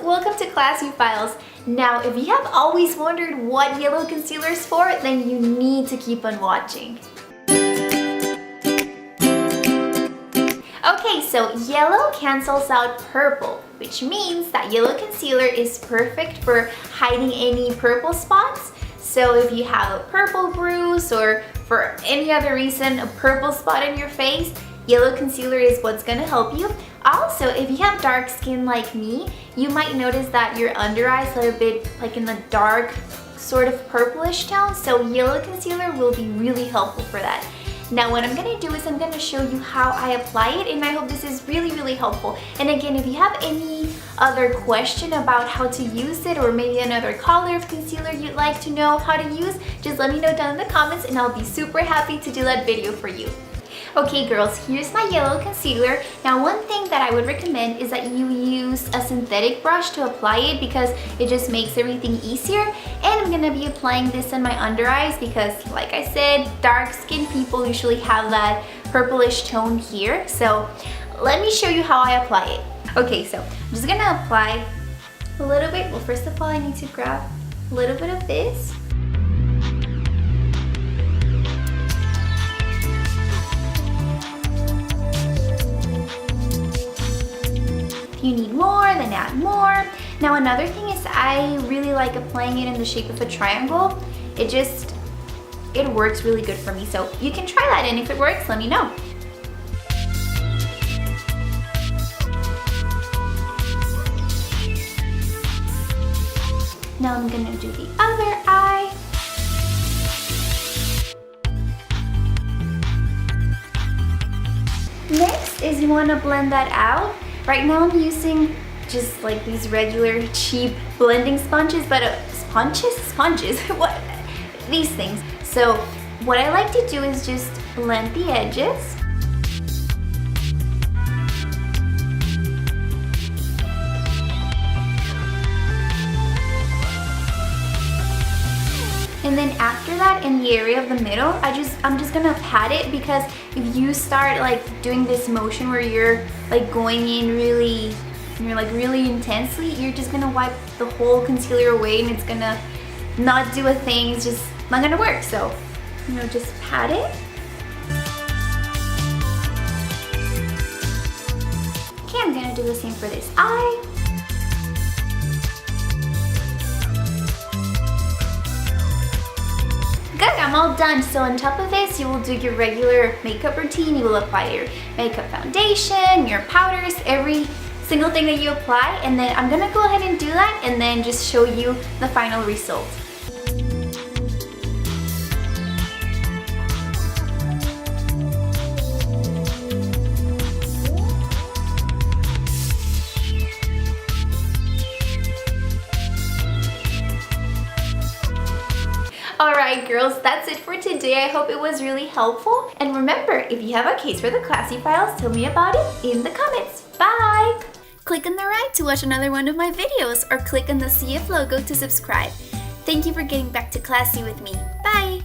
welcome to Classy Files. Now, if you have always wondered what yellow concealer is for, then you need to keep on watching. Okay, so yellow cancels out purple, which means that yellow concealer is perfect for hiding any purple spots. So if you have a purple bruise or for any other reason a purple spot in your face, yellow concealer is what's gonna help you. Also, if you have dark skin like me, you might notice that your under eye is a little bit like in the dark sort of purplish tone, so yellow concealer will be really helpful for that. Now what I'm gonna do is I'm gonna show you how I apply it, and I hope this is really helpful. And again, if you have any other question about how to use it, or maybe another color of concealer you'd like to know how to use, just let me know down in the comments and I'll be super happy to do that video for you. Okay girls, here's my yellow concealer. Now one thing that I would recommend is that you use a synthetic brush to apply it because it just makes everything easier. And I'm gonna be applying this in my under eyes because, like I said, dark skinned people usually have that purplish tone here. So let me show you how I apply it. Okay, so I'm just gonna apply a little bit. Well, first of all, I need to grab a little bit of this. If you need more, then add more. Now another thing is I really like applying it in the shape of a triangle. It works really good for me. So you can try that, and if it works, let me know. Now I'm gonna do the other eye. Next is you wanna blend that out. Right now I'm using just like these regular cheap blending sponges, but sponges, what? These things. So what I like to do is just blend the edges. And then after that, in the area of the middle, I'm just gonna pat it, because if you start like doing this motion where you're like going in really intensely, you're just gonna wipe the whole concealer away and it's gonna not do a thing. It's just not gonna work. So, just pat it. Okay, I'm gonna do the same for this eye. Good, I'm all done. So on top of this, you will do your regular makeup routine. You will apply your makeup foundation, your powders, every single thing that you apply, and then I'm gonna go ahead and do that and then just show you the final result. Alright girls, that's it for today. I hope it was really helpful. And remember, if you have a case for the Classy Files, tell me about it in the comments. Bye! Click on the right to watch another one of my videos, or click on the CF logo to subscribe. Thank you for getting back to Classy with me. Bye!